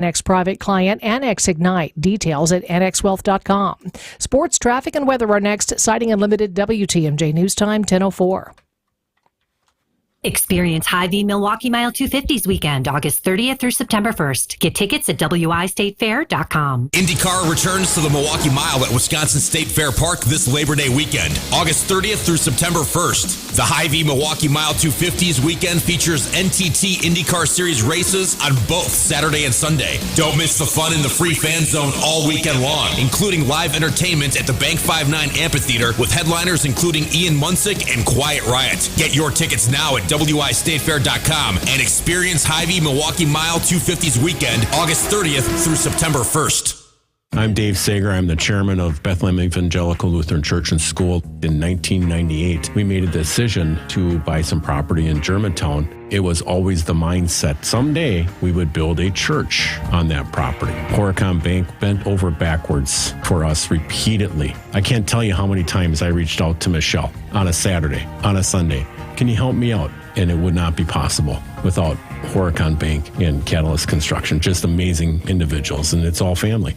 Annex Private Client, Annex Ignite. Details at annexwealth.com. Sports, traffic, and weather are next. Sighting Unlimited, WTMJ News Time, 10:04. Experience Hy-Vee Milwaukee Mile 250s weekend, August 30th through September 1st. Get tickets at wistatefair.com. IndyCar returns to the Milwaukee Mile at Wisconsin State Fair Park this Labor Day weekend, August 30th through September 1st. The Hy-Vee Milwaukee Mile 250s weekend features NTT IndyCar Series races on both Saturday and Sunday. Don't miss the fun in the free fan zone all weekend long, including live entertainment at the Bank 59 Amphitheater with headliners including Ian Munsick and Quiet Riot. Get your tickets now at wistatefair.com and experience Hy-Vee Milwaukee Mile 250s weekend, August 30th through September 1st. I'm Dave Sager. I'm the chairman of Bethlehem Evangelical Lutheran Church and School. In 1998, we made a decision to buy some property in Germantown. It was always the mindset. Someday we would build a church on that property. Horicon Bank bent over backwards for us repeatedly. I can't tell you how many times I reached out to Michelle on a Saturday, on a Sunday. Can you help me out? And it would not be possible without Horicon Bank and Catalyst Construction. Just amazing individuals, and it's all family.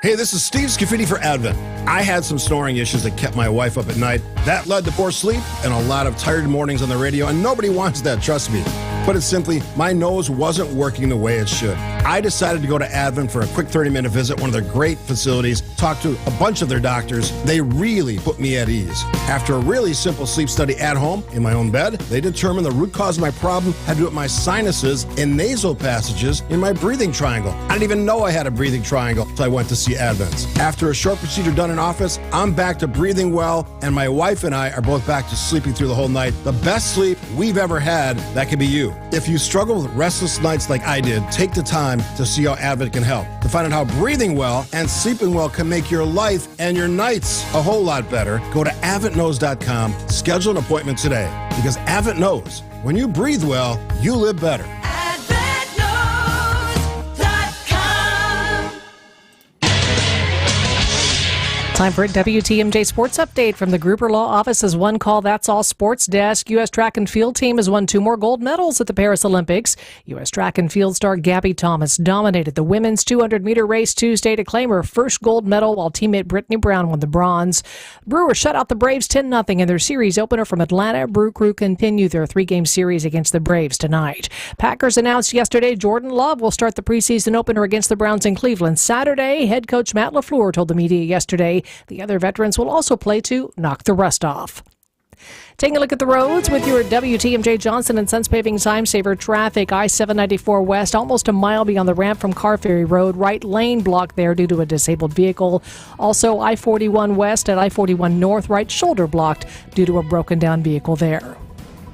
Hey, this is Steve Scafidi for Advent. I had some snoring issues that kept my wife up at night. That led to poor sleep and a lot of tired mornings on the radio, and nobody wants that, trust me. Put it simply, my nose wasn't working the way it should. I decided to go to Advent for a quick 30-minute visit, one of their great facilities, talk to a bunch of their doctors. They really put me at ease. After a really simple sleep study at home, in my own bed, they determined the root cause of my problem had to do with my sinuses and nasal passages in my breathing triangle. I didn't even know I had a breathing triangle until I went to see Advent. After a short procedure done in office, I'm back to breathing well, and my wife and I are both back to sleeping through the whole night. The best sleep we've ever had, that could be you. If you struggle with restless nights like I did, take the time to see how Advent can help. To find out how breathing well and sleeping well can make your life and your nights a whole lot better, go to AdventKnows.com, schedule an appointment today. Because Advent knows, when you breathe well, you live better. Time for a WTMJ Sports Update from the Gruber Law Office's One Call That's All Sports Desk. U.S. track and field team has won 2 more gold medals at the Paris Olympics. U.S. track and field star Gabby Thomas dominated the women's 200-meter race Tuesday to claim her first gold medal, while teammate Brittany Brown won the bronze. Brewers shut out the Braves 10-0 in their series opener from Atlanta. Brew Crew continue their 3-game series against the Braves tonight. Packers announced yesterday Jordan Love will start the preseason opener against the Browns in Cleveland Saturday. Head coach Matt LaFleur told the media yesterday the other veterans will also play to knock the rust off. Taking a look at the roads with your WTMJ Johnson & Sons Paving Time Saver traffic. I-794 West, almost a mile beyond the ramp from Car Ferry Road. Right lane blocked there due to a disabled vehicle. Also, I-41 West and I-41 North, right shoulder blocked due to a broken down vehicle there.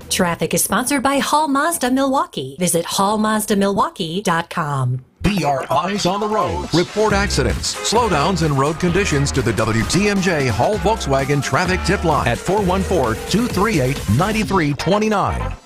Traffic is sponsored by Hall Mazda Milwaukee. Visit hallmazdamilwaukee.com. Be our eyes on the road. Report accidents, slowdowns, and road conditions to the WTMJ Hall Volkswagen Traffic Tip Line at 414-238-9329.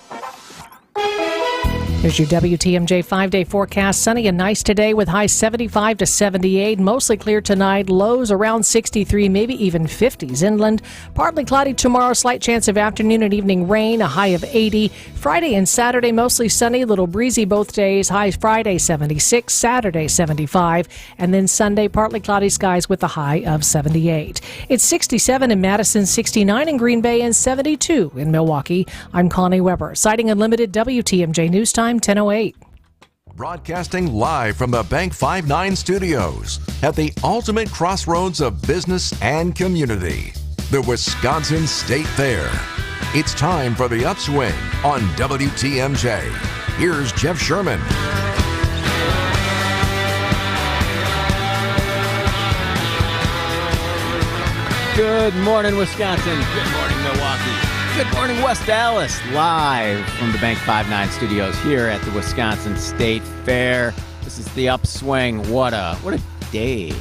Here's your WTMJ 5-day forecast. Sunny and nice today with highs 75 to 78. Mostly clear tonight. Lows around 63, maybe even 50s inland. Partly cloudy tomorrow. Slight chance of afternoon and evening rain. A high of 80. Friday and Saturday mostly sunny. Little breezy both days. Highs Friday 76, Saturday 75. And then Sunday partly cloudy skies with a high of 78. It's 67 in Madison, 69 in Green Bay, and 72 in Milwaukee. I'm Connie Weber. Sighting Unlimited, WTMJ News Time. 10:08. Broadcasting live from the Bank 59 studios at the ultimate crossroads of business and community, the Wisconsin State Fair. It's time for the Upswing on WTMJ. Here's Jeff Sherman. Good morning, Wisconsin. Good morning, Milwaukee. Good morning, West Dallas. Live from the Bank 59 studios here at the Wisconsin State Fair. This is the Upswing. What a day.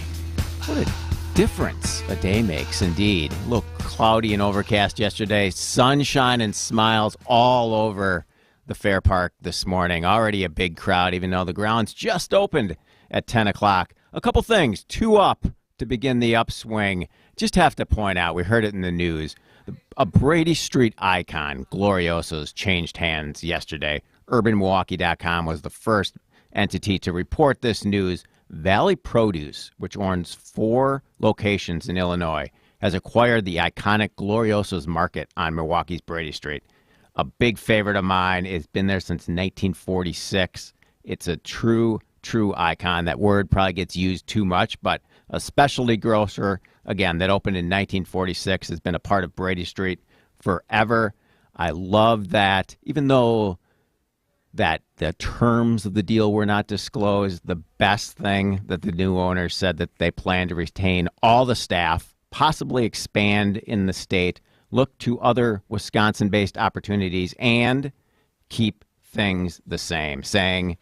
What a difference a day makes, indeed. A little cloudy and overcast yesterday. Sunshine and smiles all over the fair park this morning. Already a big crowd, even though the grounds just opened at 10 o'clock. A couple things. 2 up to begin the Upswing. Just have to point out, we heard it in the news, a Brady Street icon, Glorioso's, changed hands yesterday. UrbanMilwaukee.com was the first entity to report this news. Valley Produce, which owns 4 locations in Illinois, has acquired the iconic Glorioso's Market on Milwaukee's Brady Street. A big favorite of mine. It's been there since 1946. It's a true icon. That word probably gets used too much, but a specialty grocer, again, that opened in 1946, has been a part of Brady Street forever. I love that, even though that the terms of the deal were not disclosed, the best thing that the new owner said that they plan to retain all the staff, possibly expand in the state, look to other Wisconsin-based opportunities, and keep things the same, saying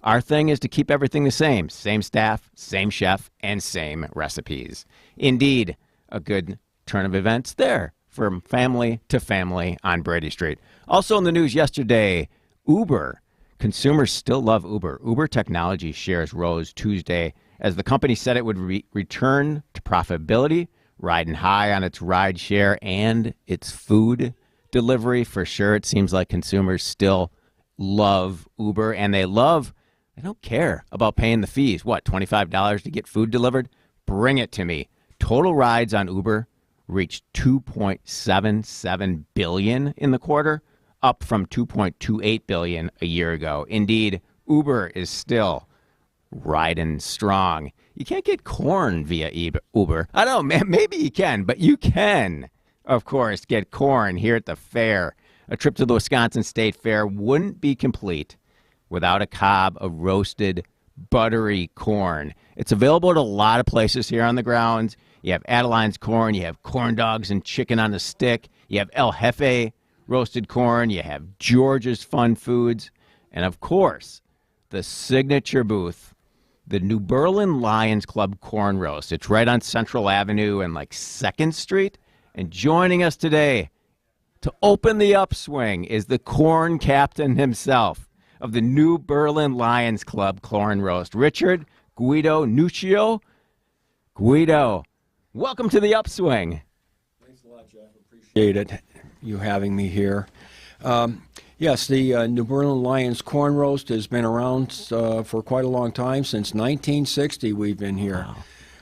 our thing is to keep everything the same staff, same chef, and same recipes. Indeed, a good turn of events there from family to family on Brady Street. Also in the news yesterday, Uber. Consumers still love Uber. Uber technology shares rose Tuesday as the company said it would return to profitability, riding high on its ride share and its food delivery. For sure, it seems like consumers still love Uber, and they don't care about paying the fees. What, $25 to get food delivered? Bring it to me. Total rides on Uber reached 2.77 billion in the quarter, up from 2.28 billion a year ago. Indeed, Uber is still riding strong. You can't get corn via Uber. I don't know, maybe you can, but you can, of course, get corn here at the fair. A trip to the Wisconsin State Fair wouldn't be complete without a cob of roasted, buttery corn. It's available at a lot of places here on the grounds. You have Adeline's corn, you have corn dogs and chicken on a stick, you have El Jefe roasted corn, you have George's Fun Foods, and of course, the signature booth, the New Berlin Lions Club Corn Roast. It's right on Central Avenue and 2nd Street. And joining us today to open the upswing is the corn captain himself of the New Berlin Lions Club Corn Roast, Richard Guido Nuccio. Guido, welcome to the upswing. Thanks a lot, Jeff. Appreciate it, you having me here. Yes, the New Berlin Lions Corn Roast has been around for quite a long time. Since 1960, we've been here. Wow.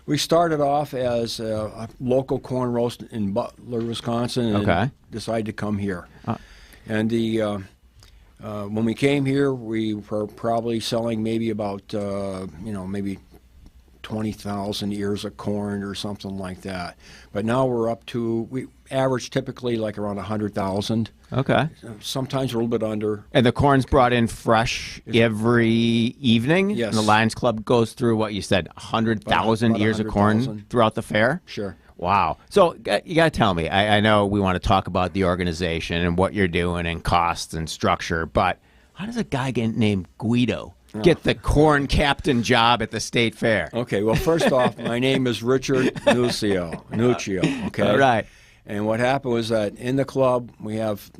We started off as a local corn roast in Butler, Wisconsin, and decided to come here. And when we came here, we were probably selling maybe about, maybe 20,000 ears of corn or something like that. But now we're up to, we average typically around 100,000. Okay. Sometimes we're a little bit under. And the corn's brought in fresh every evening? Yes. And the Lions Club goes through what you said, 100,000 ears of corn throughout the fair? Sure. Wow. So you got to tell me, I know we want to talk about the organization and what you're doing and costs and structure, but how does a guy named Guido get the corn captain job at the state fair? Okay, well, first off, my name is Richard Nuccio, okay? All right. And what happened was that in the club, we have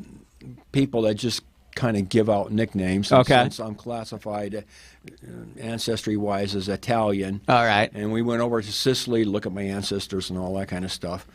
people that just kind of give out nicknames. Okay. Since I'm classified ancestry-wise as Italian. All right. And we went over to Sicily to look at my ancestors and all that kind of stuff.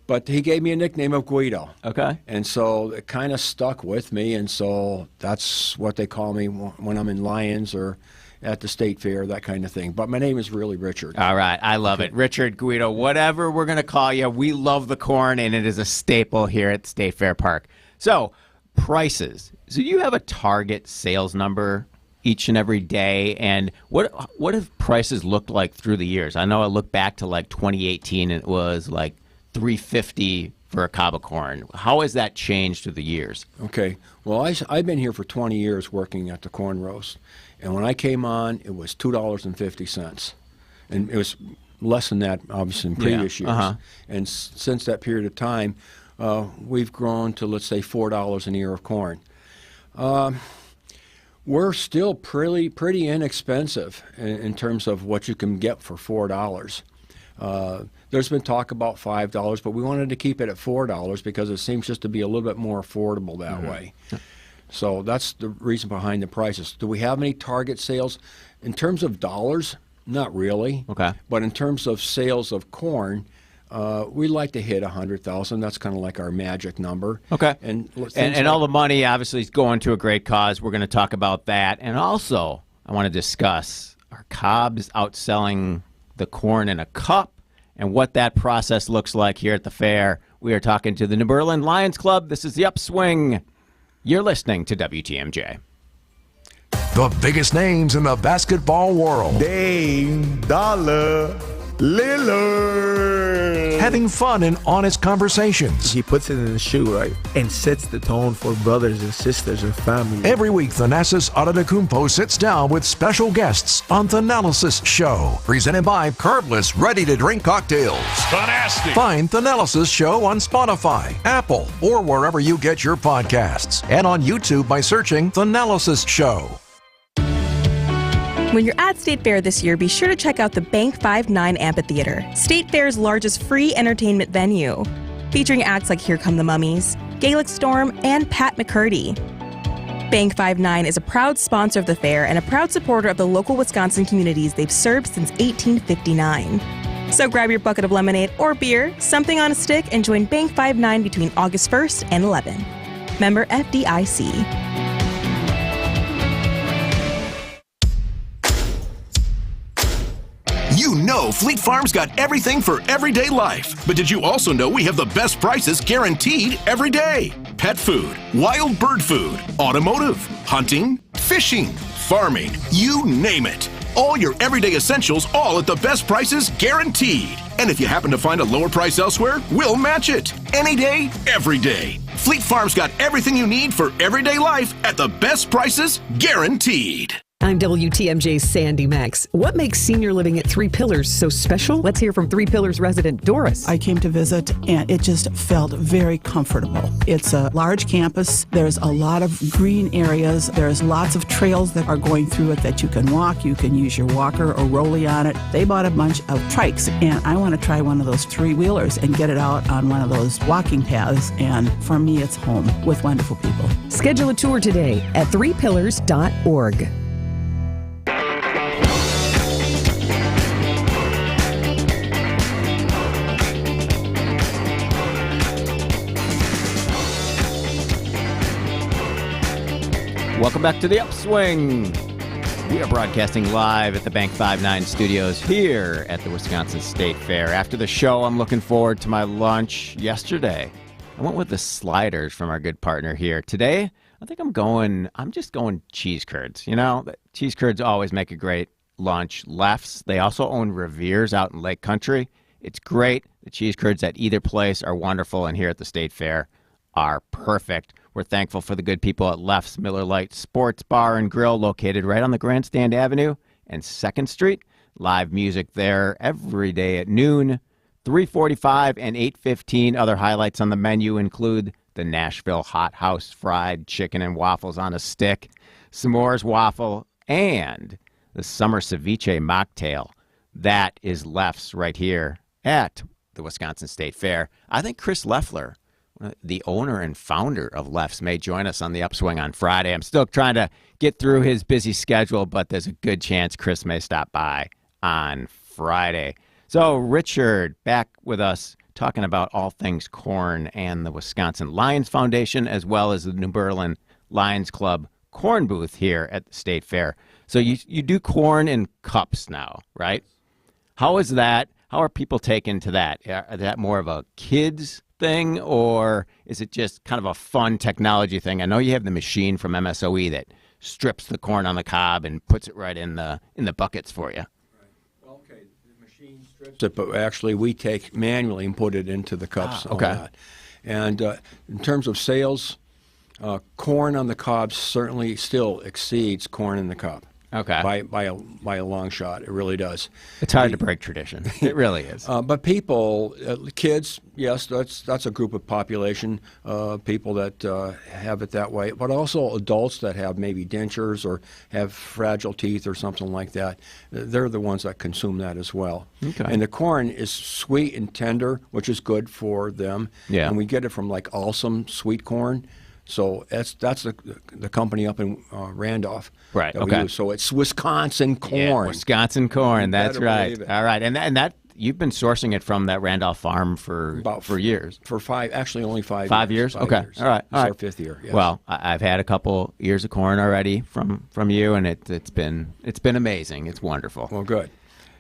But he gave me a nickname of Guido. Okay. And so it kind of stuck with me, and so that's what they call me when I'm in Lions or at the state fair, that kind of thing. But my name is really Richard. All right. I love it. Richard Guido, whatever we're going to call you, we love the corn, and it is a staple here at State Fair Park. So, prices. So you have a target sales number each and every day, and what have prices looked like through the years? I know I look back to 2018, and it was $3.50 for a cob of corn. How has that changed through the years? Okay. Well, I've been here for 20 years working at the corn roast. And when I came on, it was $2.50. And it was less than that, obviously, in previous years. And since that period of time, we've grown to, let's say, $4 an ear of corn. We're still pretty inexpensive in terms of what you can get for $4. There's been talk about $5, but we wanted to keep it at $4 because it seems just to be a little bit more affordable that way. So that's the reason behind the prices. Do we have any target sales? In terms of dollars, not really. Okay. But in terms of sales of corn, we like to hit 100,000. That's kind of like our magic number. Okay. And all the money obviously is going to a great cause. We're going to talk about that. And also, I want to discuss, are cobs outselling the corn in a cup and what that process looks like here at the fair? We are talking to the New Berlin Lions Club. This is the Upswing. You're listening to WTMJ. The biggest names in the basketball world. Dame Dollar Lillard. Having fun and honest conversations. He puts it in his shoe, right? And sets the tone for brothers and sisters and family. Every week, Thanasis Adetokounmpo sits down with special guests on Thanalysis Show. Presented by Carbless Ready-to-Drink Cocktails. Fantastic. Find Thanalysis Show on Spotify, Apple, or wherever you get your podcasts. And on YouTube by searching Thanalysis Show. When you're at State Fair this year, be sure to check out the Bank 5-9 Amphitheater, State Fair's largest free entertainment venue, featuring acts like Here Come the Mummies, Gaelic Storm, and Pat McCurdy. Bank 5-9 is a proud sponsor of the fair and a proud supporter of the local Wisconsin communities they've served since 1859. So grab your bucket of lemonade or beer, something on a stick, and join Bank 5-9 between August 1st and 11. Member FDIC. You know Fleet Farm's got everything for everyday life. But did you also know we have the best prices guaranteed every day? Pet food, wild bird food, automotive, hunting, fishing, farming, you name it. All your everyday essentials, all at the best prices guaranteed. And if you happen to find a lower price elsewhere, we'll match it. Any day, every day. Fleet Farm's got everything you need for everyday life at the best prices guaranteed. I'm WTMJ's Sandy Max. What makes senior living at Three Pillars so special? Let's hear from Three Pillars resident Doris. I came to visit and it just felt very comfortable. It's a large campus. There's a lot of green areas. There's lots of trails that are going through it that you can walk. You can use your walker or rolly on it. They bought a bunch of trikes and I want to try one of those three-wheelers and get it out on one of those walking paths. And for me, it's home with wonderful people. Schedule a tour today at threepillars.org. Welcome back to the Upswing. We are broadcasting live at the Bank 5-9 studios here at the Wisconsin State Fair. After the show, I'm looking forward to my lunch. Yesterday, I went with the sliders from our good partner here. Today, I think I'm just going cheese curds. You know, cheese curds always make a great lunch. Lefts, they also own Revere's out in Lake Country. It's great. The cheese curds at either place are wonderful, and here at the State Fair are perfect. We're thankful for the good people at Left's Miller Lite Sports Bar and Grill, located right on the Grandstand Avenue and 2nd Street. Live music there every day at noon, 3:45 and 8:15. Other highlights on the menu include the Nashville Hot House fried chicken and waffles on a stick, s'mores waffle, and the summer ceviche mocktail. That is Left's right here at the Wisconsin State Fair. I think Chris Leffler, the owner and founder of Left's, may join us on the Upswing on Friday. I'm still trying to get through his busy schedule, but there's a good chance Chris may stop by on Friday. So Richard back with us talking about all things corn and the Wisconsin Lions Foundation, as well as the New Berlin Lions Club corn booth here at the State Fair. So you do corn in cups now, right? How is that? How are people taken to that? Is that more of a kids thing, or is it just kind of a fun technology thing? I know you have the machine from MSOE that strips the corn on the cob and puts it right in the buckets for you. Right. Okay, the machine strips it, but actually we take manually and put it into the cups. Okay. And in terms of sales, corn on the cob certainly still exceeds corn in the cup. Okay. By a long shot, it really does. It's hard to break tradition. It really is. But people, kids, yes, that's a group of population, people that have it that way. But also adults that have maybe dentures or have fragile teeth or something like that. They're the ones that consume that as well. Okay. And the corn is sweet and tender, which is good for them. Yeah. And we get it from like Awesome sweet corn. So that's the company up in Randolph. Right. That we Okay. use. So it's Wisconsin corn. Yeah, Wisconsin corn. That's right. Believe it. All right. And that you've been sourcing it from that Randolph farm for years. For only 5 years. 5 years? Okay. Years. All right. It's our 5th year. Yes. Well, I've had a couple ears of corn already from you, and it's been amazing. It's wonderful. Well, good.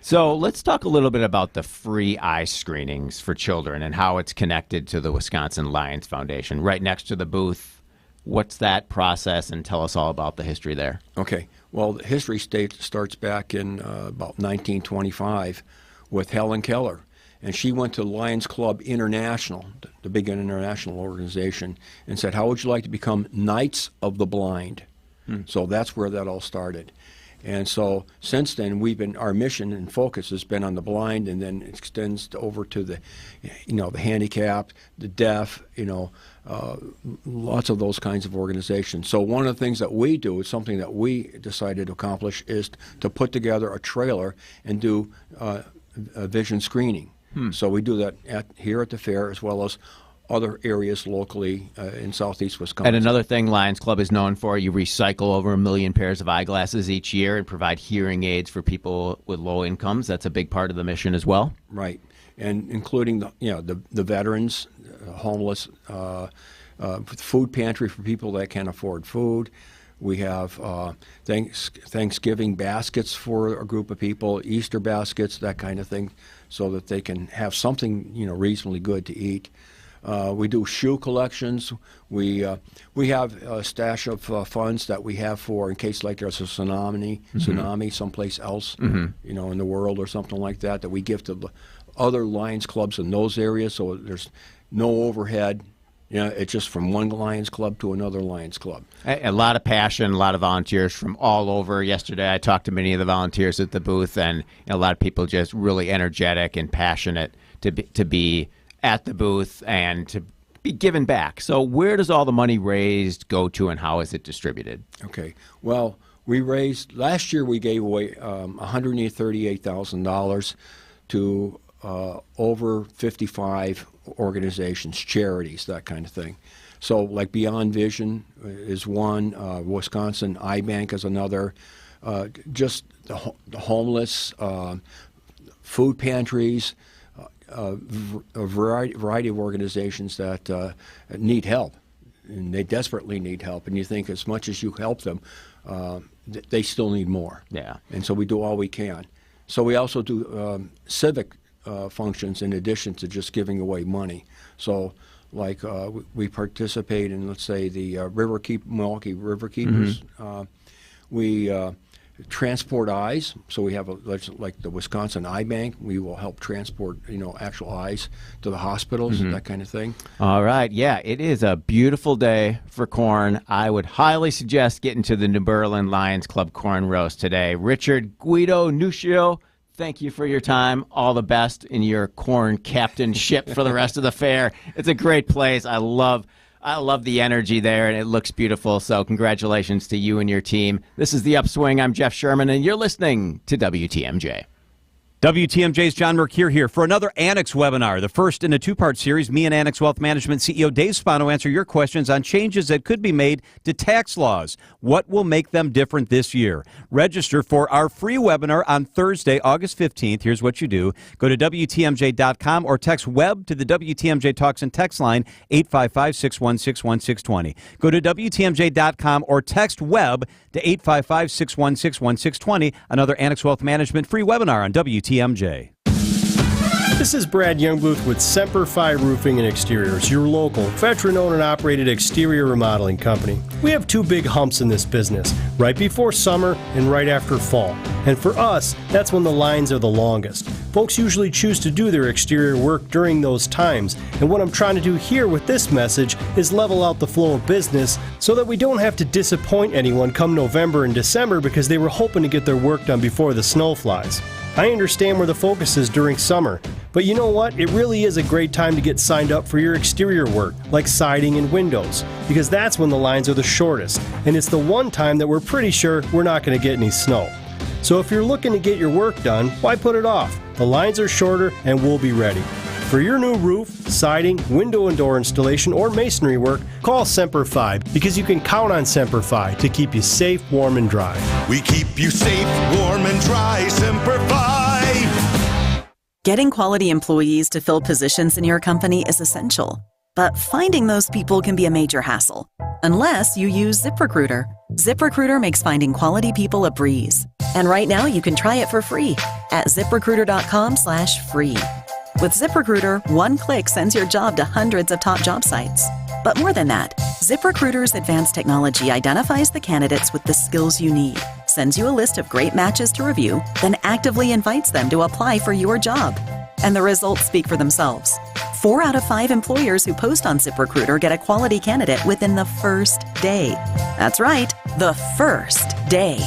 So let's talk a little bit about the free eye screenings for children and how it's connected to the Wisconsin Lions Foundation. Right next to the booth, what's that process, and tell us all about the history there. Okay. Well, the history starts back in about 1925 with Helen Keller. And she went to Lions Club International, the big international organization, and said, how would you like to become Knights of the Blind? So that's where that all started. And so since then, our mission and focus has been on the blind, and then it extends over to the handicapped, the deaf, lots of those kinds of organizations. So one of the things that we do is something that we decided to accomplish is to put together a trailer and do a vision screening. So we do that here at the fair as well as other areas locally in southeast Wisconsin. And another thing Lions Club is known for, you recycle over 1 million pairs of eyeglasses each year and provide hearing aids for people with low incomes. That's a big part of the mission as well. Right, and including the veterans, homeless, food pantry for people that can't afford food. We have Thanksgiving baskets for a group of people, Easter baskets, that kind of thing, so that they can have something reasonably good to eat. We do shoe collections. We have a stash of funds that we have for in case like there's a tsunami someplace else, in the world or something like that we give to the other Lions clubs in those areas. So there's no overhead. It's just from one Lions club to another Lions club. A lot of passion, a lot of volunteers from all over. Yesterday I talked to many of the volunteers at the booth, and a lot of people just really energetic and passionate to be at the booth and to be given back. So where does all the money raised go to, and how is it distributed? Okay. Well, last year we gave away $138,000 to over 55 organizations, charities, that kind of thing. So like Beyond Vision is one, Wisconsin Eye Bank is another, just the homeless, food pantries, a variety of organizations that need help, and they desperately need help. And you think as much as you help them, they still need more. Yeah. And so we do all we can. So we also do civic functions in addition to just giving away money. So like we participate in, let's say, the Milwaukee River Keepers. We transport eyes, so we have like the Wisconsin Eye Bank. We will help transport actual eyes to the hospitals, that kind of thing. All right, yeah, it is a beautiful day for corn. I would highly suggest getting to the New Berlin Lions Club Corn Roast today. Richard Guido Nuccio, thank you for your time. All the best in your corn captainship for the rest of the fair. It's a great place. I love the energy there, and it looks beautiful. So congratulations to you and your team. This is The Upswing. I'm Jeff Sherman, and you're listening to WTMJ. WTMJ's John Mercure here for another Annex webinar, the first in a two-part series. Me and Annex Wealth Management CEO Dave Spano answer your questions on changes that could be made to tax laws. What will make them different this year? Register for our free webinar on Thursday, August 15th. Here's what you do. Go to WTMJ.com or text WEB to the WTMJ Talks and Text line 855-616-1620. Go to WTMJ.com or text WEB to 855-616-1620. Another Annex Wealth Management free webinar on WTMJ. This is Brad Youngbooth with Semper Fi Roofing and Exteriors, your local, veteran-owned and operated exterior remodeling company. We have two big humps in this business, right before summer and right after fall. And for us, that's when the lines are the longest. Folks usually choose to do their exterior work during those times, and what I'm trying to do here with this message is level out the flow of business so that we don't have to disappoint anyone come November and December because they were hoping to get their work done before the snow flies. I understand where the focus is during summer, but you know what? It really is a great time to get signed up for your exterior work, like siding and windows, because that's when the lines are the shortest, and it's the one time that we're pretty sure we're not going to get any snow. So if you're looking to get your work done, why put it off? The lines are shorter and we'll be ready. For your new roof, siding, window and door installation, or masonry work, call Semper Fi, because you can count on Semper Fi to keep you safe, warm, and dry. We keep you safe, warm, and dry, Semper Fi. Getting quality employees to fill positions in your company is essential, but finding those people can be a major hassle, unless you use ZipRecruiter. ZipRecruiter makes finding quality people a breeze. And right now you can try it for free at ZipRecruiter.com/free. With ZipRecruiter, one click sends your job to hundreds of top job sites. But more than that, ZipRecruiter's advanced technology identifies the candidates with the skills you need, sends you a list of great matches to review, then actively invites them to apply for your job. And the results speak for themselves. 4 out of 5 employers who post on ZipRecruiter get a quality candidate within the first day. That's right, the first day.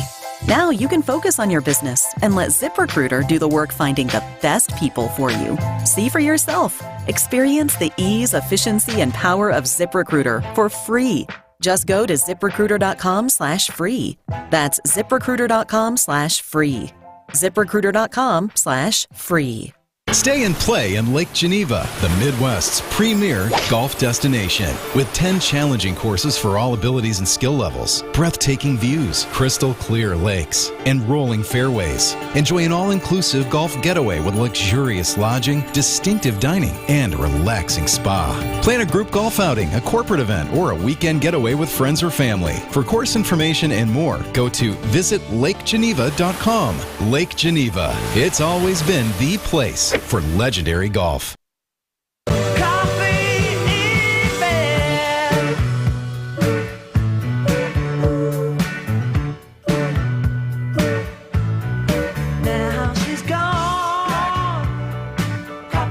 Now you can focus on your business and let ZipRecruiter do the work finding the best people for you. See for yourself. Experience the ease, efficiency, and power of ZipRecruiter for free. Just go to ZipRecruiter.com/free. That's ZipRecruiter.com/free. ZipRecruiter.com/free. Stay and play in Lake Geneva, the Midwest's premier golf destination. With 10 challenging courses for all abilities and skill levels, breathtaking views, crystal clear lakes, and rolling fairways. Enjoy an all-inclusive golf getaway with luxurious lodging, distinctive dining, and a relaxing spa. Plan a group golf outing, a corporate event, or a weekend getaway with friends or family. For course information and more, go to visitlakegeneva.com. Lake Geneva. It's always been the place for legendary golf.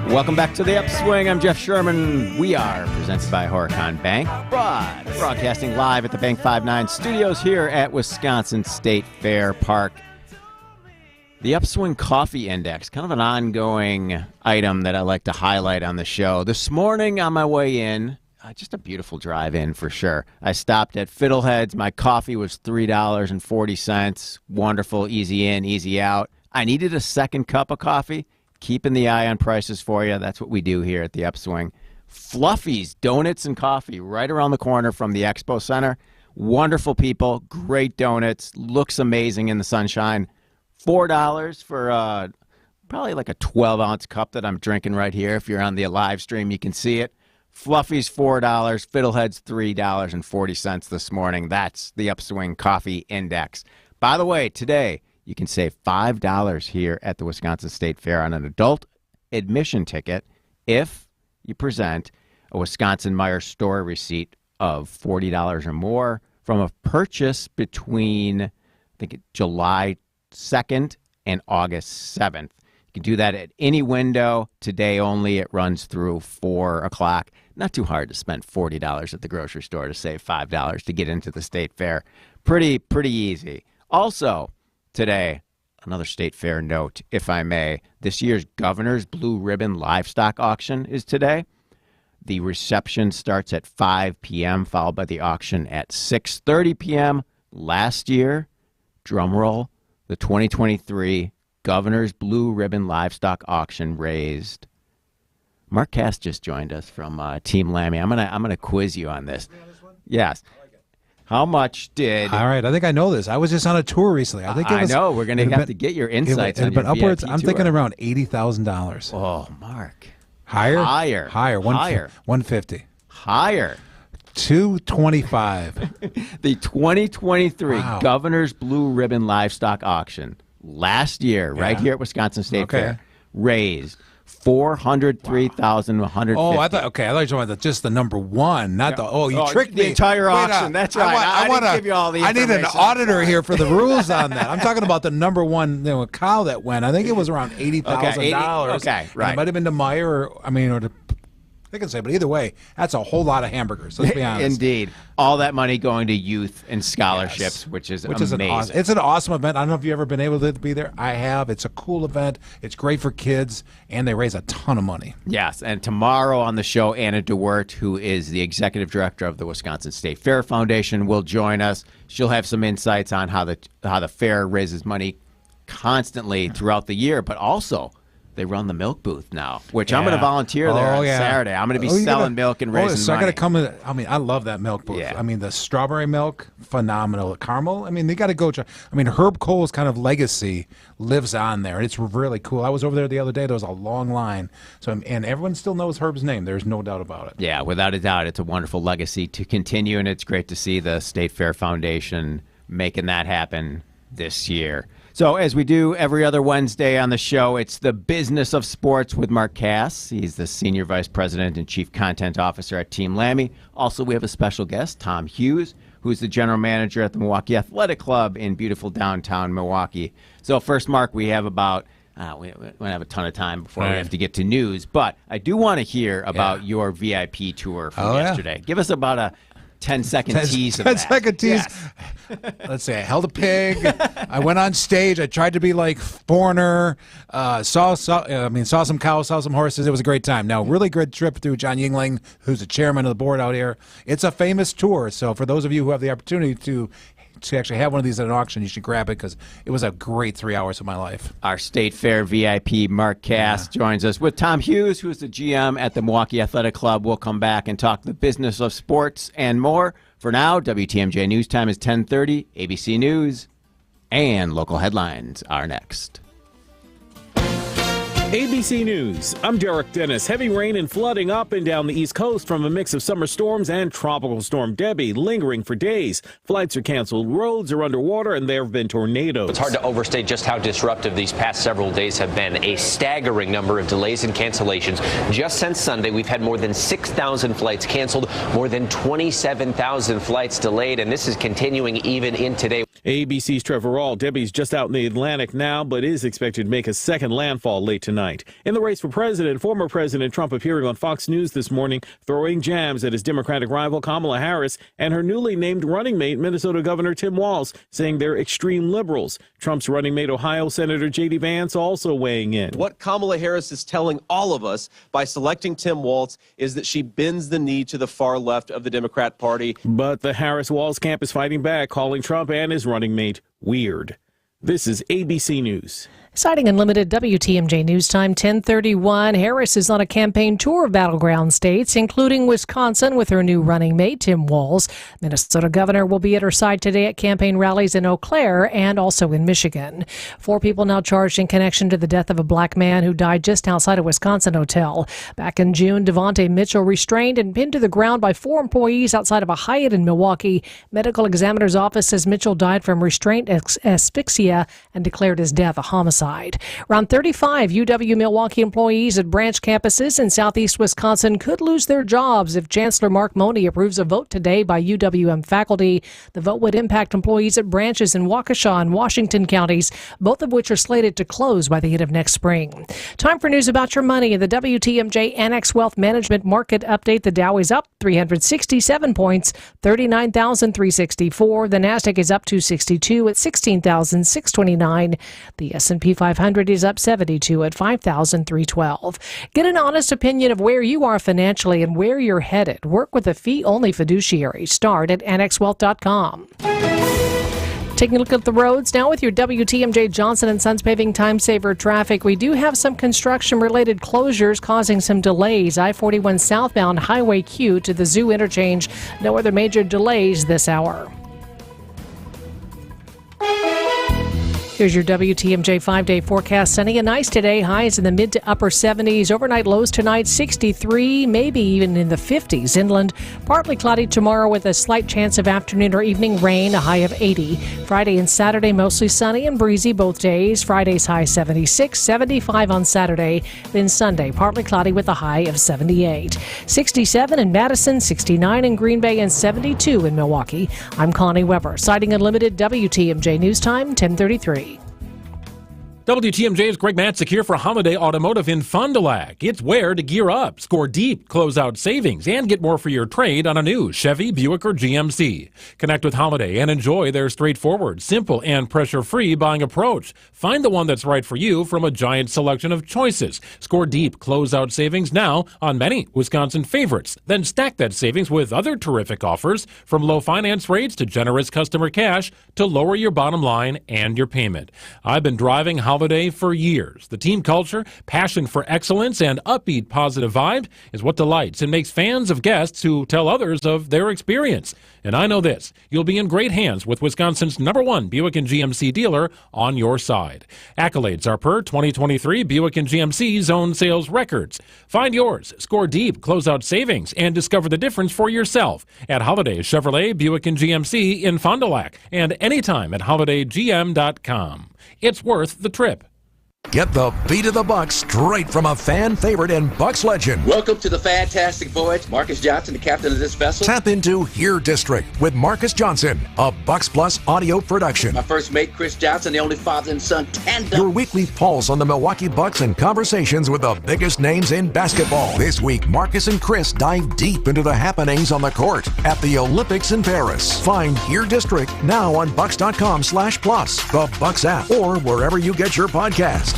Welcome back to the Upswing. I'm Jeff Sherman. We are presented by Horicon Bank, broadcasting live at the Bank 5-9 studios here at Wisconsin State Fair Park. The Upswing Coffee Index, kind of an ongoing item that I like to highlight on the show. This morning on my way in, just a beautiful drive in for sure. I stopped at Fiddlehead's. My coffee was $3.40. Wonderful, easy in, easy out. I needed a second cup of coffee. Keeping the eye on prices for you. That's what we do here at the Upswing. Fluffy's Donuts and Coffee right around the corner from the Expo Center. Wonderful people, great donuts, looks amazing in the sunshine. $4 for probably like a 12-ounce cup that I'm drinking right here. If you're on the live stream, you can see it. Fluffy's $4, Fiddlehead's $3.40 this morning. That's the Upswing Coffee Index. By the way, today you can save $5 here at the Wisconsin State Fair on an adult admission ticket if you present a Wisconsin Myers store receipt of $40 or more from a purchase between, I think, July 2nd and August 7th. You can do that at any window. Today only. It runs through 4 o'clock. Not too hard to spend $40 at the grocery store to save $5 to get into the State Fair. Pretty easy. Also, today, another State Fair note, if I may. This year's Governor's Blue Ribbon Livestock Auction is today. The reception starts at 5 p.m., followed by the auction at 6:30 p.m. Last year, drumroll, the 2023 Governor's Blue Ribbon Livestock Auction raised. Mark Cass just joined us from Team Lammy. I'm gonna quiz you on this. Yes. How much did? All right, I think I know this. I was just on a tour recently. I know we're going to have to get your insights on your upwards. VIP I'm tour. thinking around $80,000. Oh, Mark. Higher. Higher. 150. Higher. 225. The 2023 Governor's Blue Ribbon Livestock Auction last year, right here at Wisconsin State Fair, raised $403,150. Oh, I thought you were talking about just the number one, not the. Oh, you tricked me. The entire auction. That's right. I didn't give you all the information. I need an auditor here for the rules on that. I'm talking about the number one cow that went. I think it was around $80,000. Okay, right. It might have been to Meyer, or to. I can say, but either way, that's a whole lot of hamburgers. Let's be honest. Indeed, all that money going to youth and scholarships, which is amazing. It's an awesome event. I don't know if you've ever been able to be there. I have. It's a cool event. It's great for kids, and they raise a ton of money. Yes, and tomorrow on the show, Anna DeWert, who is the executive director of the Wisconsin State Fair Foundation, will join us. She'll have some insights on how the fair raises money constantly throughout the year, but also They run the milk booth now, which I'm going to volunteer there on yeah. Saturday. I'm going to be selling milk and raising so money. I got to come with, I mean, I love that milk booth. Yeah. I mean, the strawberry milk, phenomenal. Caramel, I mean, they got to go try. I mean, Herb Cole's kind of legacy lives on there. It's really cool. I was over there the other day. There was a long line. And everyone still knows Herb's name. There's no doubt about it. Yeah, without a doubt. It's a wonderful legacy to continue, and it's great to see the State Fair Foundation making that happen this year. So as we do every other Wednesday on the show, it's the business of sports with Mark Cass. He's the Senior Vice President and Chief Content Officer at Team Lammy. Also, we have a special guest, Tom Hughes, who's the General Manager at the Milwaukee Athletic Club in beautiful downtown Milwaukee. So first, Mark, we have about, we don't have a ton of time before we have to get to news, but I do want to hear about your VIP tour from yesterday. Give us about a 10-second tease of that. 10-second tease. Yes. Let's see. I held a pig. I went on stage. I tried to be like Foreigner. Saw some cows, saw some horses. It was a great time. Now, really good trip through John Yingling, who's the chairman of the board out here. It's a famous tour. So for those of you who have the opportunity to actually have one of these at an auction, you should grab it because it was a great 3 hours of my life. Our State Fair VIP, Mark Cass, joins us with Tom Hughes, who is the GM at the Milwaukee Athletic Club. We'll come back and talk the business of sports and more. For now, WTMJ News Time is 10:30. ABC News and local headlines are next. ABC News, I'm Derek Dennis. Heavy rain and flooding up and down the East Coast from a mix of summer storms and Tropical Storm Debbie lingering for days. Flights are canceled, roads are underwater, and there have been tornadoes. It's hard to overstate just how disruptive these past several days have been. A staggering number of delays and cancellations. Just since Sunday, we've had more than 6,000 flights canceled, more than 27,000 flights delayed, and this is continuing even in today. ABC's Trevor Rall. Debbie's just out in the Atlantic now, but is expected to make a second landfall late tonight. In the race for president, former President Trump appearing on Fox News this morning, throwing jabs at his Democratic rival Kamala Harris and her newly named running mate, Minnesota Governor Tim Walz, saying they're extreme liberals. Trump's running mate, Ohio Senator J.D. Vance, also weighing in. What Kamala Harris is telling all of us by selecting Tim Walz is that she bends the knee to the far left of the Democrat Party. But the Harris-Walz camp is fighting back, calling Trump and his running mate weird. This is ABC News. Citing Unlimited WTMJ News Time 10:31, Harris is on a campaign tour of battleground states, including Wisconsin with her new running mate, Tim Walz. Minnesota governor will be at her side today at campaign rallies in Eau Claire and also in Michigan. 4 people now charged in connection to the death of a black man who died just outside a Wisconsin hotel. Back in June, Devontae Mitchell restrained and pinned to the ground by 4 employees outside of a Hyatt in Milwaukee. Medical examiner's office says Mitchell died from restraint asphyxia and declared his death a homicide. Around 35 UW-Milwaukee employees at branch campuses in southeast Wisconsin could lose their jobs if Chancellor Mark Money approves a vote today by UWM faculty. The vote would impact employees at branches in Waukesha and Washington counties, both of which are slated to close by the end of next spring. Time for news about your money in the WTMJ Annex Wealth Management Market Update. The Dow is up 367 points, 39,364. The Nasdaq is up 262 at 16,629. The S&P 500 is up 72 at 5,312. Get an honest opinion of where you are financially and where you're headed. Work with a fee-only fiduciary. Start at annexwealth.com. Taking a look at the roads now with your WTMJ Johnson & Sons Paving Time Saver traffic. We do have some construction-related closures causing some delays. I-41 southbound Highway Q to the Zoo interchange. No other major delays this hour. Here's your WTMJ 5-day forecast. Sunny and nice today. Highs in the mid to upper 70s. Overnight lows tonight 63, maybe even in the 50s. Inland, partly cloudy tomorrow with a slight chance of afternoon or evening rain, a high of 80. Friday and Saturday mostly sunny and breezy both days. Friday's high 76, 75 on Saturday. Then Sunday, partly cloudy with a high of 78. 67 in Madison, 69 in Green Bay, and 72 in Milwaukee. I'm Connie Weber, citing Unlimited WTMJ News Time 1033. WTMJ's Greg Matzik here for Holiday Automotive in Fond du Lac. It's where to gear up, score deep, close out savings, and get more for your trade on a new Chevy, Buick, or GMC. Connect with Holiday and enjoy their straightforward, simple, and pressure-free buying approach. Find the one that's right for you from a giant selection of choices. Score deep, close out savings now on many Wisconsin favorites. Then stack that savings with other terrific offers, from low finance rates to generous customer cash to lower your bottom line and your payment. I've been driving Holiday Holiday for years. The team culture, passion for excellence, and upbeat positive vibe is what delights and makes fans of guests who tell others of their experience. And I know this, you'll be in great hands with Wisconsin's #1 Buick and GMC dealer on your side. Accolades are per 2023 Buick and GMC zone sales records. Find yours, score deep, close out savings, and discover the difference for yourself at Holiday Chevrolet Buick and GMC in Fond du Lac and anytime at holidaygm.com. It's worth the trip. Get the beat of the Bucks straight from a fan favorite and Bucks legend. Welcome to the fantastic voyage. Marcus Johnson, the captain of this vessel. Tap into Here District with Marcus Johnson, a Bucks Plus audio production. My first mate, Chris Johnson, the only father and son tandem. Your weekly pulse on the Milwaukee Bucks and conversations with the biggest names in basketball. This week, Marcus and Chris dive deep into the happenings on the court at the Olympics in Paris. Find Here District now on Bucks.com/plus, the Bucks app, or wherever you get your podcast.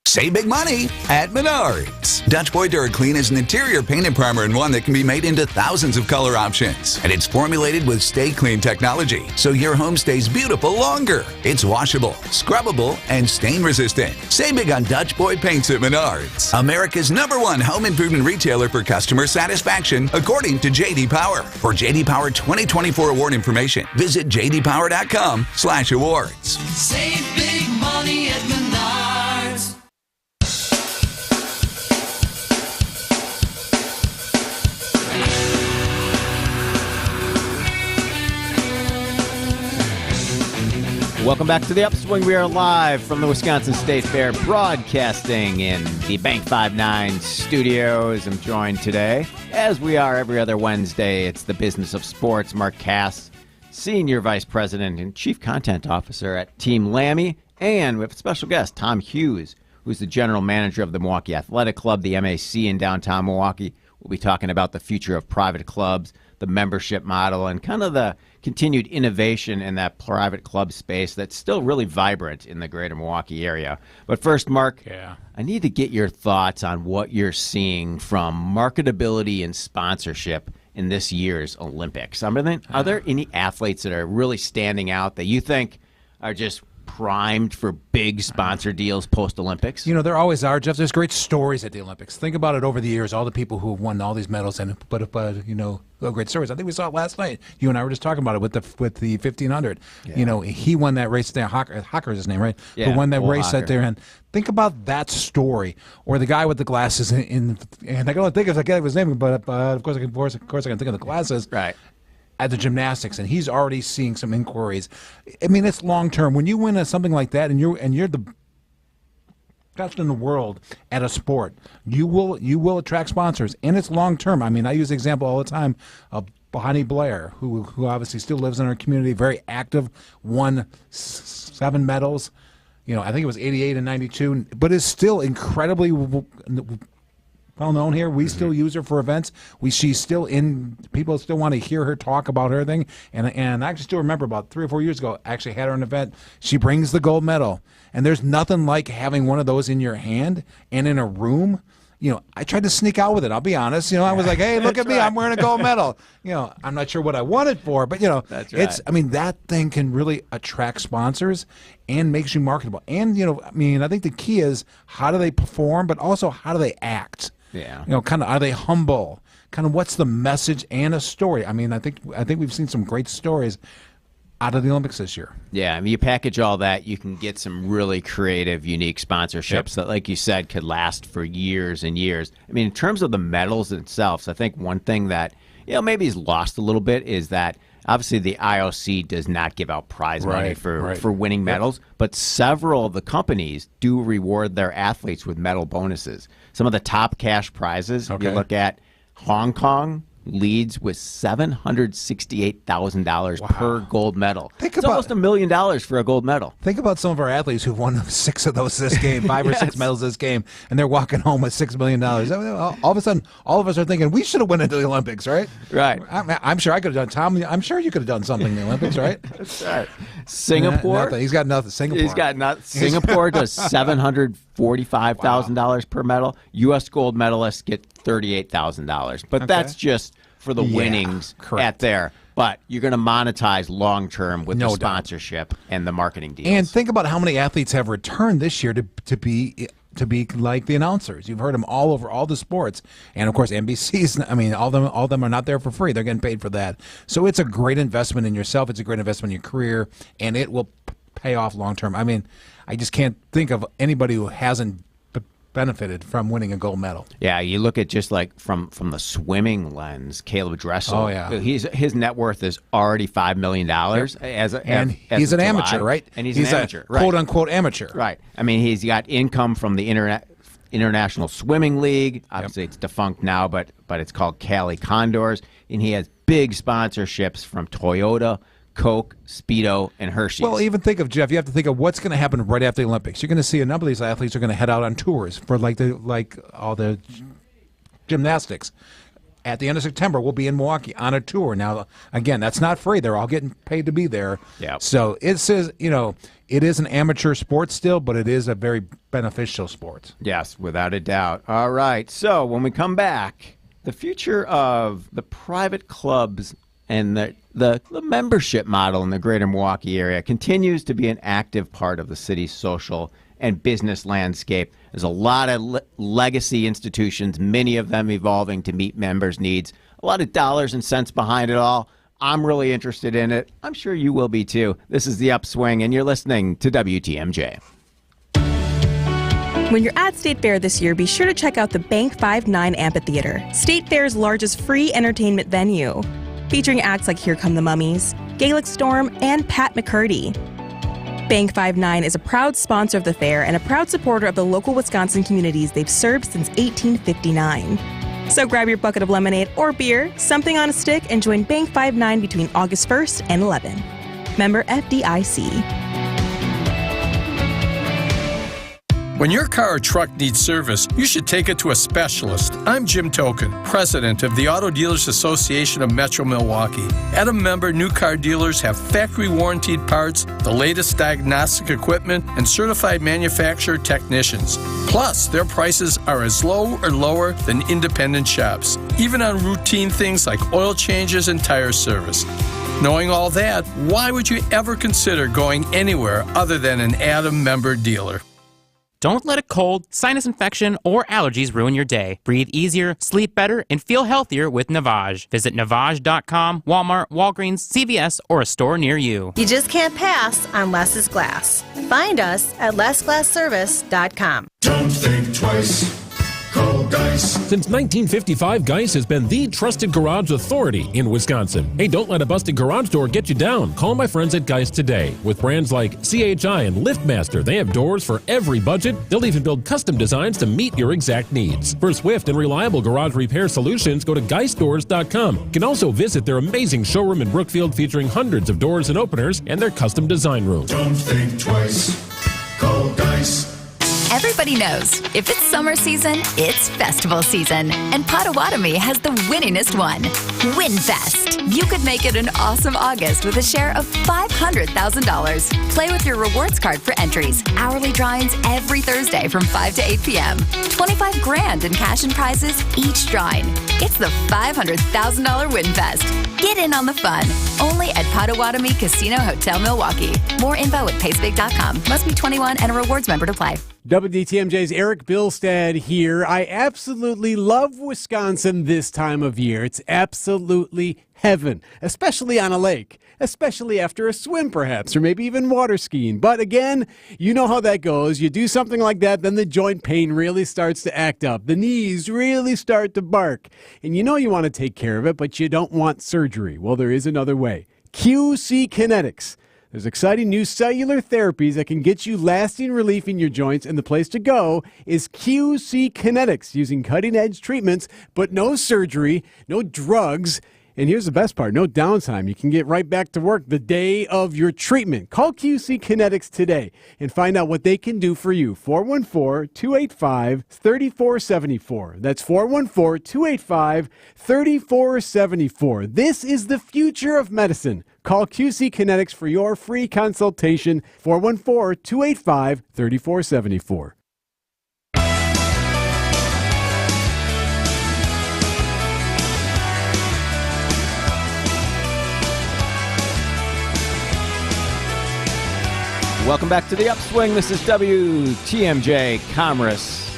Save big money at Menards. Dutch Boy DuraClean is an interior paint and primer in one that can be made into thousands of color options. And it's formulated with Stay Clean technology, so your home stays beautiful longer. It's washable, scrubbable, and stain resistant. Save big on Dutch Boy paints at Menards. America's #1 home improvement retailer for customer satisfaction, according to J.D. Power. For J.D. Power 2024 award information, visit jdpower.com/awards. Save big money at Menards. Welcome back to the Upswing. We are live from the Wisconsin State Fair, broadcasting in the Bank 5-9 studios. I'm joined today, as we are every other Wednesday. It's the Business of Sports. Mark Cass, Senior Vice President and Chief Content Officer at Team Lammy. And we have a special guest, Tom Hughes, who's the General Manager of the Milwaukee Athletic Club, the MAC in downtown Milwaukee. We'll be talking about the future of private clubs, the membership model, and kind of the continued innovation in that private club space that's still really vibrant in the greater Milwaukee area. But first, Mark, I need to get your thoughts on what you're seeing from marketability and sponsorship in this year's Olympics. I mean, are there any athletes that are really standing out that you think are just primed for big sponsor deals post-Olympics? You know, there always are, Jeff. There's great stories at the Olympics. Think about it over the years, all the people who have won all these medals, and but you know, great stories. I think we saw it last night. You and I were just talking about it with the 1500. You know, he won that race there. Hocker is his name, right? Yeah, who won that race Hocker. out there. And think about that story. Or the guy with the glasses and I don't think I get his name, but of course I can think of the glasses. Right. At the gymnastics, and he's already seeing some inquiries. I mean, it's long term. When you win something like that, and you're the best in the world at a sport, you will attract sponsors, and it's long term. I mean, I use the example all the time of Bonnie Blair, who obviously still lives in our community, very active, won 7 medals. You know, I think it was 88 and 92, but is still incredibly well known here. We still use her for events. She's still in. People still want to hear her talk about her thing. And I still remember about 3 or 4 years ago, I actually had her in an event. She brings the gold medal, and there's nothing like having one of those in your hand and in a room. You know, I tried to sneak out with it. I'll be honest. You know, I was like, "Hey, look at me! I'm wearing a gold medal." You know, I'm not sure what I want it for, but you know, it's. I mean, that thing can really attract sponsors and makes you marketable. And you know, I mean, I think the key is how do they perform, but also how do they act. Yeah. You know, kind of, are they humble? Kind of, what's the message and a story? I mean, I think we've seen some great stories out of the Olympics this year. Yeah, I mean, you package all that, you can get some really creative, unique sponsorships that, like you said, could last for years and years. I mean, in terms of the medals themselves, I think one thing that, you know, maybe is lost a little bit is that obviously the IOC does not give out prize money for winning medals, but several of the companies do reward their athletes with medal bonuses. Some of the top cash prizes, you look at Hong Kong leads with $768,000 per gold medal. It's almost $1 million for a gold medal. Think about some of our athletes who've won 6 of those this game, 5 or 6 medals this game, and they're walking home with $6 million. All of a sudden, all of us are thinking we should have won into the Olympics, right? Right. I'm sure I could have done. Tom, I'm sure you could have done something in the Olympics, right? That's right. Singapore. Nothing. He's got nothing. Singapore. He's got nothing. Singapore does $745,000 per medal. U.S. gold medalists get $38,000. But that's just for the winnings at there. But you're going to monetize long-term with the sponsorship and the marketing deals. And think about how many athletes have returned this year to be like the announcers. You've heard them all over all the sports. And, of course, NBC's, I mean, all of them are not there for free. They're getting paid for that. So it's a great investment in yourself. It's a great investment in your career, and it will pay off long-term. I mean, I just can't think of anybody who hasn't benefited from winning a gold medal. Yeah, you look at just like from the swimming lens, Caleb Dressel. Oh, yeah. His net worth is already $5 million. And he's an amateur, right? And he's an amateur, a quote-unquote amateur. Right. I mean, he's got income from the International Swimming League. Obviously, it's defunct now, but it's called Cali Condors. And he has big sponsorships from Toyota, Coke, Speedo, and Hershey's. Well, even think of, Jeff, you have to think of what's going to happen right after the Olympics. You're going to see a number of these athletes are going to head out on tours for like all the gymnastics. At the end of September, we'll be in Milwaukee on a tour. Now, again, that's not free. They're all getting paid to be there. Yep. So it says, it is an amateur sport still, but it is a very beneficial sport. Yes, without a doubt. All right. So when we come back, the future of the private clubs and the membership model in the greater Milwaukee area continues to be an active part of the city's social and business landscape. There's a lot of legacy institutions, many of them evolving to meet members' needs. A lot of dollars and cents behind it all. I'm really interested in it. I'm sure you will be too. This is The Upswing, and you're listening to WTMJ. When you're at State Fair this year, be sure to check out the Bank 59 Amphitheater, State Fair's largest free entertainment venue. Featuring acts like Here Come the Mummies, Gaelic Storm, and Pat McCurdy. Bank 59 is a proud sponsor of the fair and a proud supporter of the local Wisconsin communities they've served since 1859. So grab your bucket of lemonade or beer, something on a stick, and join Bank 59 between August 1st and 11. Member FDIC. When your car or truck needs service, you should take it to a specialist. I'm Jim Token, president of the Auto Dealers Association of Metro Milwaukee. At a member, new car dealers have factory warranted parts, the latest diagnostic equipment, and certified manufacturer technicians. Plus, their prices are as low or lower than independent shops, even on routine things like oil changes and tire service. Knowing all that, why would you ever consider going anywhere other than an Adam member dealer? Don't let a cold, sinus infection, or allergies ruin your day. Breathe easier, sleep better, and feel healthier with Navage. Visit Navage.com, Walmart, Walgreens, CVS, or a store near you. You just can't pass on Less is Glass. Find us at lessglassservice.com. Don't think twice. Call Geis. Since 1955, Geis has been the trusted garage authority in Wisconsin. Hey, don't let a busted garage door get you down. Call my friends at Geis today. With brands like CHI and LiftMaster, they have doors for every budget. They'll even build custom designs to meet your exact needs. For swift and reliable garage repair solutions, go to geisdoors.com. You can also visit their amazing showroom in Brookfield featuring hundreds of doors and openers and their custom design room. Don't think twice. Call Geis. Everybody knows, if it's summer season, it's festival season. And Potawatomi has the winningest one, WinFest. You could make it an awesome August with a share of $500,000. Play with your rewards card for entries. Hourly drawings every Thursday from 5 to 8 p.m. $25,000 in cash and prizes each drawing. It's the $500,000 WinFest. Get in on the fun. Only at Potawatomi Casino Hotel Milwaukee. More info at pacebig.com. Must be 21 and a rewards member to play. WTMJ's Eric Bilstad here. I absolutely love Wisconsin this time of year. It's absolutely heaven, especially on a lake, especially after a swim perhaps, or maybe even water skiing. But again, you know how that goes. You do something like that, then the joint pain really starts to act up. The knees really start to bark. And you know you want to take care of it, but you don't want surgery. Well, there is another way. QC Kinetics. There's exciting new cellular therapies that can get you lasting relief in your joints, and the place to go is QC Kinetics, using cutting-edge treatments, but no surgery, no drugs, and here's the best part, no downtime. You can get right back to work the day of your treatment. Call QC Kinetics today and find out what they can do for you. 414-285-3474. That's 414-285-3474. This is the future of medicine. Call QC Kinetics for your free consultation, 414-285-3474. Welcome back to the Upswing. This is WTMJ Commerce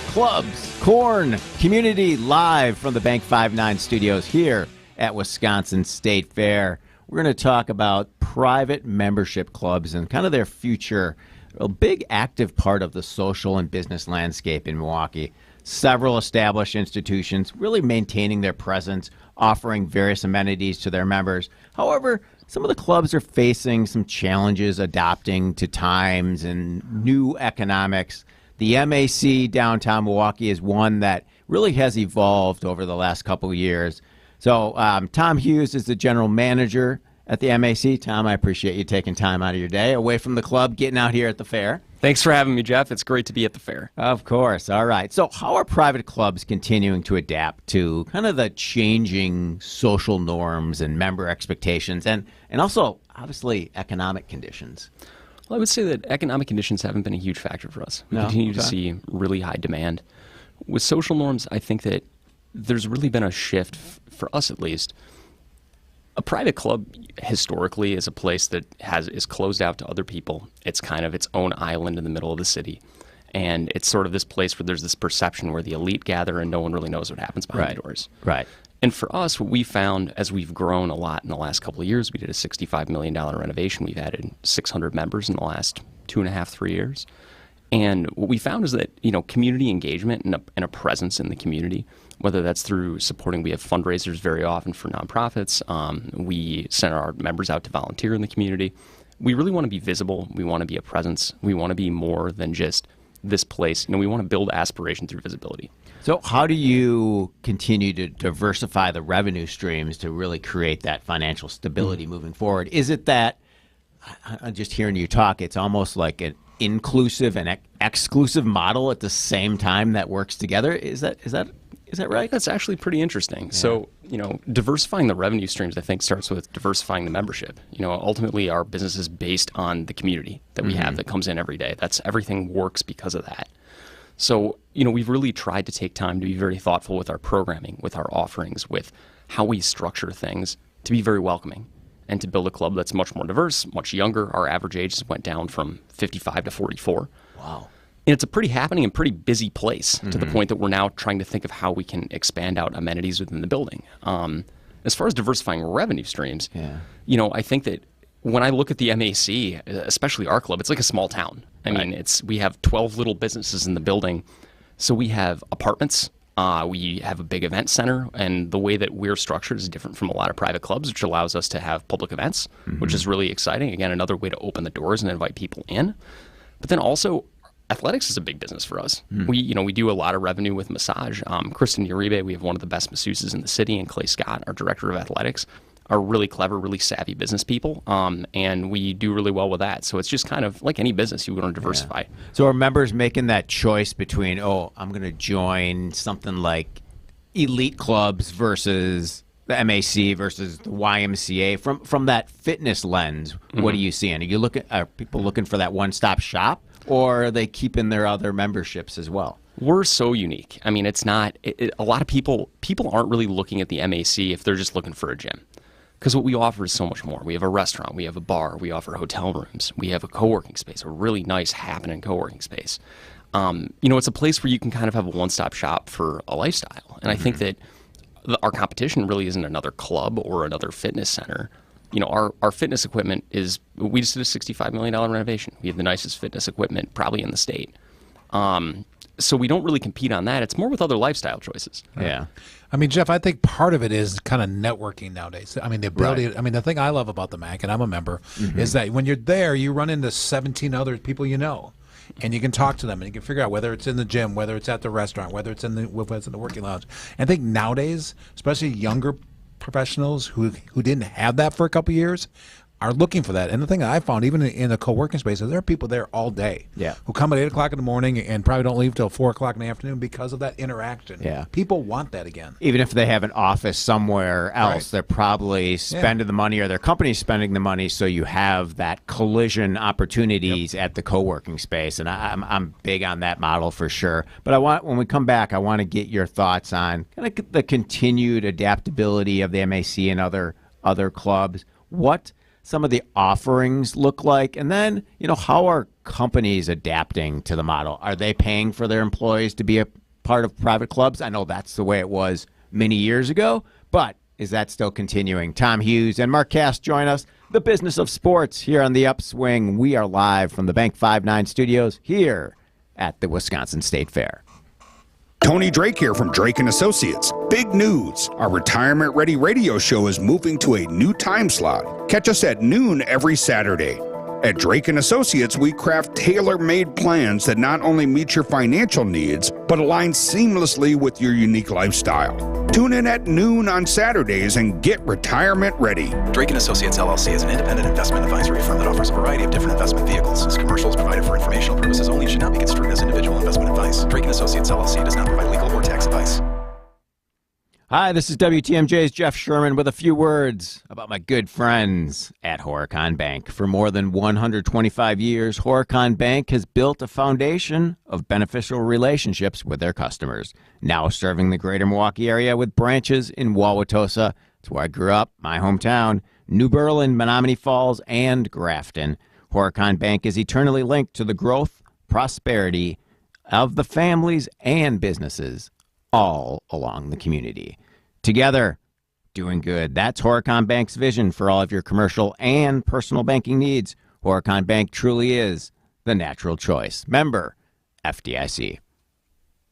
Clubs Corn Community live from the Bank 5-9 studios here at Wisconsin State Fair. We're going to talk about private membership clubs and kind of their future, a big active part of the social and business landscape in Milwaukee. Several established institutions really maintaining their presence, offering various amenities to their members. However, some of the clubs are facing some challenges adapting to times and new economics. The MAC downtown Milwaukee is one that really has evolved over the last couple of years. So Tom Hughes is the general manager at the MAC. Tom, I appreciate you taking time out of your day away from the club, getting out here at the fair. Thanks for having me, Jeff. It's great to be at the fair. Of course. All right. So how are private clubs continuing to adapt to kind of the changing social norms and member expectations and also, obviously, economic conditions? Well, I would say that economic conditions haven't been a huge factor for us. We continue to see really high demand. With social norms, I think that there's really been a shift, for us at least. A private club historically is a place that is closed out to other people. It's kind of its own island in the middle of the city. And it's sort of this place where there's this perception where the elite gather and no one really knows what happens behind the doors. Right. And for us, what we found as we've grown a lot in the last couple of years, we did a $65 million renovation. We've added 600 members in the last 2.5, 3 years. And what we found is that, community engagement and a presence in the community, whether that's through supporting, we have fundraisers very often for nonprofits. We send our members out to volunteer in the community. We really want to be visible. We want to be a presence. We want to be more than just this place. We want to build aspiration through visibility. So how do you continue to diversify the revenue streams to really create that financial stability moving forward? Is it that, I'm just hearing you talk, it's almost like an inclusive and exclusive model at the same time that works together? Is that right? That's actually pretty interesting. Yeah. So, diversifying the revenue streams, I think, starts with diversifying the membership. Ultimately, our business is based on the community that we have that comes in every day. Everything works because of that. So, we've really tried to take time to be very thoughtful with our programming, with our offerings, with how we structure things to be very welcoming and to build a club that's much more diverse, much younger. Our average age went down from 55 to 44. Wow. And it's a pretty happening and pretty busy place to the point that we're now trying to think of how we can expand out amenities within the building. As far as diversifying revenue streams, I think that when I look at the MAC, especially our club, it's like a small town. I mean, we have 12 little businesses in the building. So we have apartments. We have a big event center, and the way that we're structured is different from a lot of private clubs, which allows us to have public events, which is really exciting. Again, another way to open the doors and invite people in. But then also, athletics is a big business for us. We do a lot of revenue with massage. Kristen Uribe, we have one of the best masseuses in the city, and Clay Scott, our director of athletics, are really clever, really savvy business people, and we do really well with that. So it's just kind of like any business, you want to diversify. Yeah. So are members making that choice between, I'm going to join something like elite clubs versus the MAC versus the YMCA from that fitness lens? What are you seeing? Are people looking for that one-stop shop, or are they keeping their other memberships as well? We're so unique. I mean, it's not a lot of people aren't really looking at the MAC if they're just looking for a gym. Because what we offer is so much more. We have a restaurant, we have a bar, we offer hotel rooms, we have a co-working space, a really nice happening co-working space. It's a place where you can kind of have a one-stop shop for a lifestyle. And I think that our competition really isn't another club or another fitness center. Our fitness equipment we just did a $65 million renovation. We have the nicest fitness equipment probably in the state. So we don't really compete on that. It's more with other lifestyle choices. Yeah. I mean, Jeff, I think part of it is kind of networking nowadays. I mean, the ability, the thing I love about the MAC, and I'm a member, is that when you're there, you run into 17 other people and you can talk to them, and you can figure out whether it's in the gym, whether it's at the restaurant, whether it's in the working lounge. And I think nowadays, especially younger professionals who didn't have that for a couple of years, are looking for that. And the thing that I found, even in the co-working spaces, there are people there all day who come at 8 o'clock in the morning and probably don't leave till 4 o'clock in the afternoon because of that interaction. Yeah. People want that again. Even if they have an office somewhere else, they're probably spending the money, or their company's spending the money, so you have that collision opportunities at the co-working space. And I'm big on that model for sure. But when we come back, I want to get your thoughts on kind of the continued adaptability of the MAC and other clubs. What some of the offerings look like? And then, how are companies adapting to the model? Are they paying for their employees to be a part of private clubs? I know that's the way it was many years ago, but is that still continuing? Tom Hughes and Mark Cass join us. The business of sports here on the Upswing. We are live from the Bank 5-9 studios here at the Wisconsin State Fair. Tony Drake here from Drake & Associates. Big news. Our retirement-ready radio show is moving to a new time slot. Catch us at noon every Saturday. At Drake & Associates, we craft tailor-made plans that not only meet your financial needs, but align seamlessly with your unique lifestyle. Tune in at noon on Saturdays and get retirement ready. Drake & Associates, LLC is an independent investment advisory firm that offers a variety of different investment vehicles. This commercial is provided for informational purposes only and should not be construed as individual investment advice. Drake & Associates, LLC does not provide legal or tax advice. Hi, this is WTMJ's Jeff Sherman with a few words about my good friends at Horicon Bank. For more than 125 years, Horicon Bank has built a foundation of beneficial relationships with their customers, now serving the greater Milwaukee area with branches in Wauwatosa. It's where I grew up, my hometown, New Berlin, Menominee Falls, and Grafton. Horicon Bank is eternally linked to the growth, prosperity of the families and businesses all along the community. Together, doing good. That's Horicon Bank's vision for all of your commercial and personal banking needs. Horicon Bank truly is the natural choice. Member FDIC.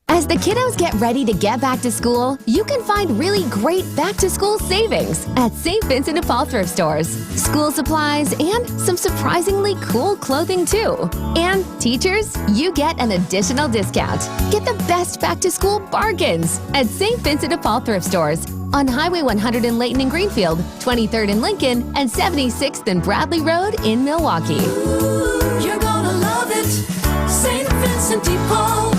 As the kiddos get ready to get back to school, you can find really great back-to-school savings at St. Vincent de Paul thrift stores. School supplies and some surprisingly cool clothing, too. And teachers, you get an additional discount. Get the best back-to-school bargains at St. Vincent de Paul thrift stores on Highway 100 in Layton and Greenfield, 23rd in Lincoln, and 76th and Bradley Road in Milwaukee. Ooh, you're gonna love it, St. Vincent de Paul.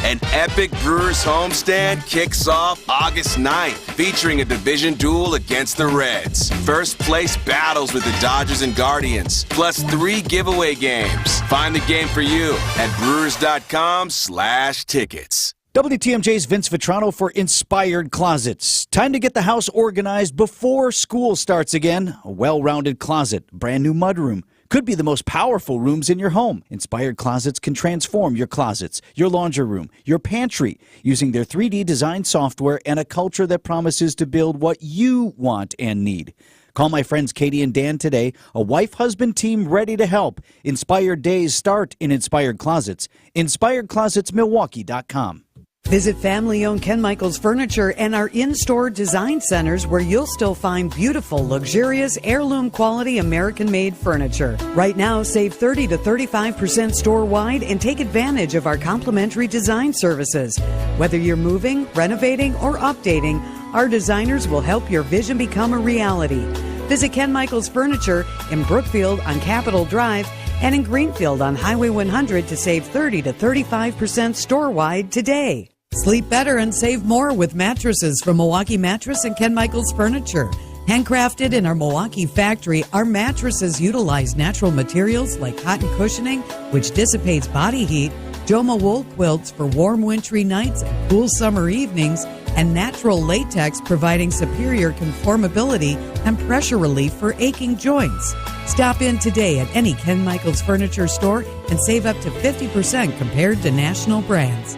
An epic Brewers homestand kicks off August 9th, featuring a division duel against the Reds. First place battles with the Dodgers and Guardians, plus 3 giveaway games. Find the game for you at brewers.com/tickets. WTMJ's Vince Vitrano for Inspired Closets. Time to get the house organized before school starts again. A well-rounded closet, brand new mudroom. Could be the most powerful rooms in your home. Inspired Closets can transform your closets, your laundry room, your pantry, using their 3D design software and a culture that promises to build what you want and need. Call my friends Katie and Dan today, a wife-husband team ready to help. Inspired days start in Inspired Closets. InspiredClosetsMilwaukee.com. Visit family-owned Ken Michaels Furniture and our in-store design centers where you'll still find beautiful, luxurious, heirloom-quality American-made furniture. Right now, save 30 to 35% store-wide and take advantage of our complimentary design services. Whether you're moving, renovating, or updating, our designers will help your vision become a reality. Visit Ken Michaels Furniture in Brookfield on Capitol Drive and in Greenfield on Highway 100 to save 30 to 35% store-wide today. Sleep better and save more with mattresses from Milwaukee Mattress and Ken Michaels Furniture. Handcrafted in our Milwaukee factory, our mattresses utilize natural materials like cotton cushioning, which dissipates body heat, Joma wool quilts for warm wintry nights and cool summer evenings, and natural latex providing superior conformability and pressure relief for aching joints. Stop in today at any Ken Michaels Furniture store and save up to 50% compared to national brands.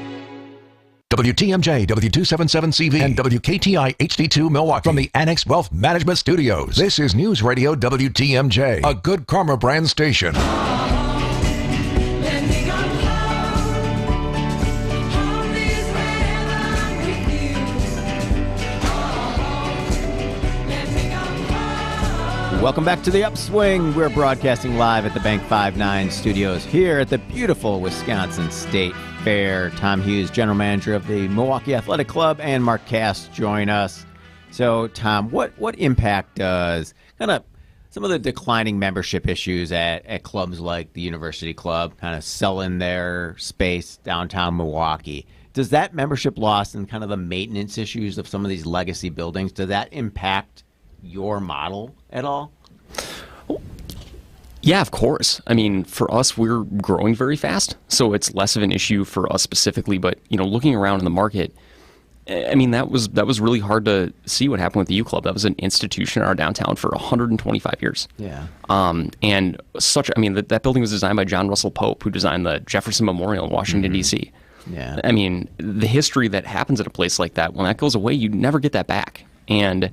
WTMJ, W277CV, and WKTI HD2 Milwaukee from the Annex Wealth Management Studios. This is News Radio WTMJ, a Good Karma brand station. Welcome back to the Upswing. We're broadcasting live at the Bank 5-9 studios here at the beautiful Wisconsin State Fair. Tom Hughes, general manager of the Milwaukee Athletic Club, and Mark Cass join us. So, Tom, what impact does kind of some of the declining membership issues at clubs like the University Club, kind of selling their space downtown Milwaukee, does that membership loss and kind of the maintenance issues of some of these legacy buildings, does that impact your model at all? Yeah, of course. I mean, for us, we're growing very fast, so it's less of an issue for us specifically. But, looking around in the market, I mean, that was really hard to see what happened with the U Club. That was an institution in our downtown for 125 years. Yeah. And that building was designed by John Russell Pope, who designed the Jefferson Memorial in Washington, D.C. Yeah. I mean, the history that happens at a place like that, when that goes away, you never get that back. And,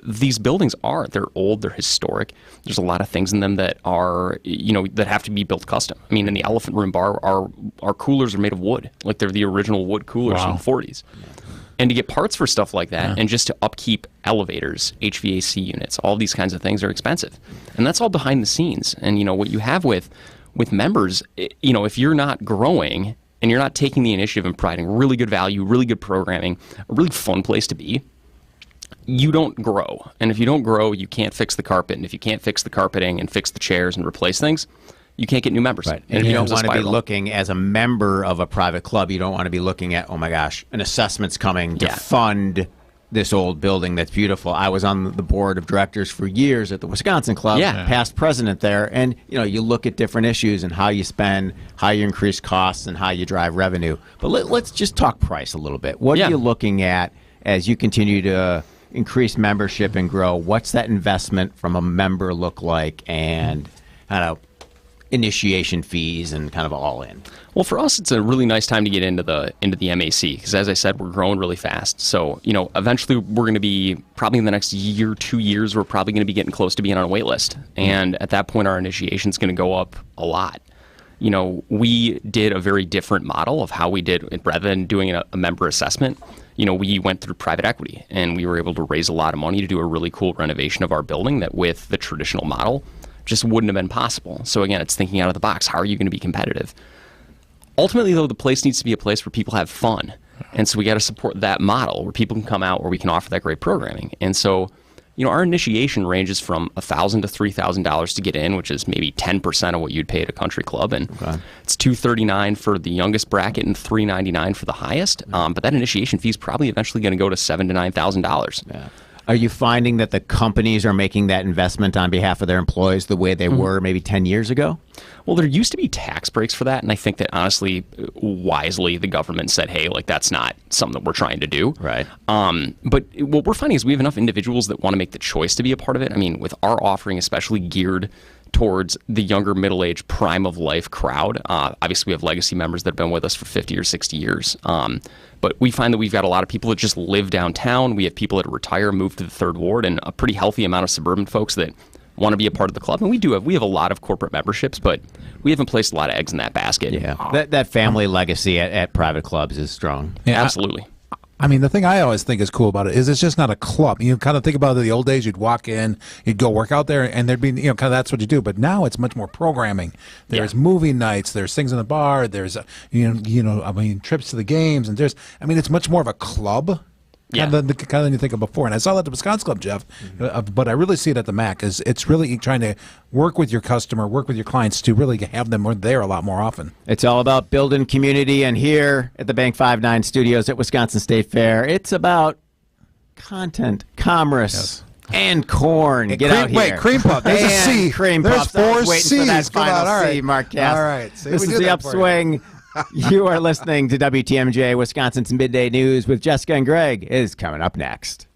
these buildings they're old, they're historic. There's a lot of things in them that are, that have to be built custom. I mean, in the Elephant Room bar, our coolers are made of wood. Like, they're the original wood coolers from the 40s. And to get parts for stuff like that, and just to upkeep elevators, HVAC units, all these kinds of things are expensive. And that's all behind the scenes. And, what you have with members, if you're not growing and you're not taking the initiative and providing really good value, really good programming, a really fun place to be, you don't grow. And if you don't grow, you can't fix the carpet. And if you can't fix the carpeting and fix the chairs and replace things, you can't get new members. Right. And you don't want to be looking, as a member of a private club, you don't want to be looking at, oh my gosh, an assessment's coming to fund this old building that's beautiful. I was on the board of directors for years at the Wisconsin Club, past president there, and you look at different issues and how you spend, how you increase costs, and how you drive revenue. But let's just talk price a little bit. What are you looking at as you continue to increase membership and grow? What's that investment from a member look like, and kind of initiation fees and kind of all in? Well, for us, it's a really nice time to get into the MAC because, as I said, we're growing really fast. So, eventually we're going to be, probably in the next year, 2 years, we're probably going to be getting close to being on a wait list. And at that point, our initiation is going to go up a lot. We did a very different model of how we did, rather than doing a member assessment. We went through private equity, and we were able to raise a lot of money to do a really cool renovation of our building that, with the traditional model, just wouldn't have been possible. So again, it's thinking out of the box. How are you going to be competitive? Ultimately, though, the place needs to be a place where people have fun. And so we got to support that model where people can come out, where we can offer that great programming. And so, our initiation ranges from $1,000 to $3,000 to get in, which is maybe 10% of what you'd pay at a country club. And it's $239 for the youngest bracket and $399 for the highest. But that initiation fee is probably eventually going to go to $7,000 to $9,000. Yeah. Are you finding that the companies are making that investment on behalf of their employees the way they were maybe 10 years ago? Well, there used to be tax breaks for that, and I think that, honestly, wisely, the government said, hey, that's not something that we're trying to do. Right. But what we're finding is we have enough individuals that want to make the choice to be a part of it. I mean, with our offering especially geared towards the younger, middle-aged, prime-of-life crowd. Obviously, we have legacy members that have been with us for 50 or 60 years. But we find that we've got a lot of people that just live downtown. We have people that retire, move to the Third Ward, and a pretty healthy amount of suburban folks that want to be a part of the club. And we have a lot of corporate memberships, but we haven't placed a lot of eggs in that basket. Yeah, that family legacy at private clubs is strong. Yeah, absolutely. I mean, the thing I always think is cool about it is it's just not a club. You kind of think about it, the old days, you'd walk in, you'd go work out there, and there'd be, kind of that's what you do. But now it's much more programming. There's movie nights, there's things in the bar, there's, trips to the games, and it's much more of a club. Kind of than you think of before. And I saw that at the Wisconsin Club, Jeff, but I really see it at the MAC. It's really trying to work with your customer, work with your clients to really have them there a lot more often. It's all about building community, and here at the Bank 59 studios at Wisconsin State Fair, it's about content, commerce, and corn. Get out here. Wait, cream puff. There's a C. Cream There's puffs. 4 waiting C's. for that final All right. C, Mark Cass. All right. This is the Upswing. You are listening to WTMJ, Wisconsin's Midday News with Jessica and Greg is coming up next.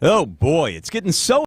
Oh boy, it's getting so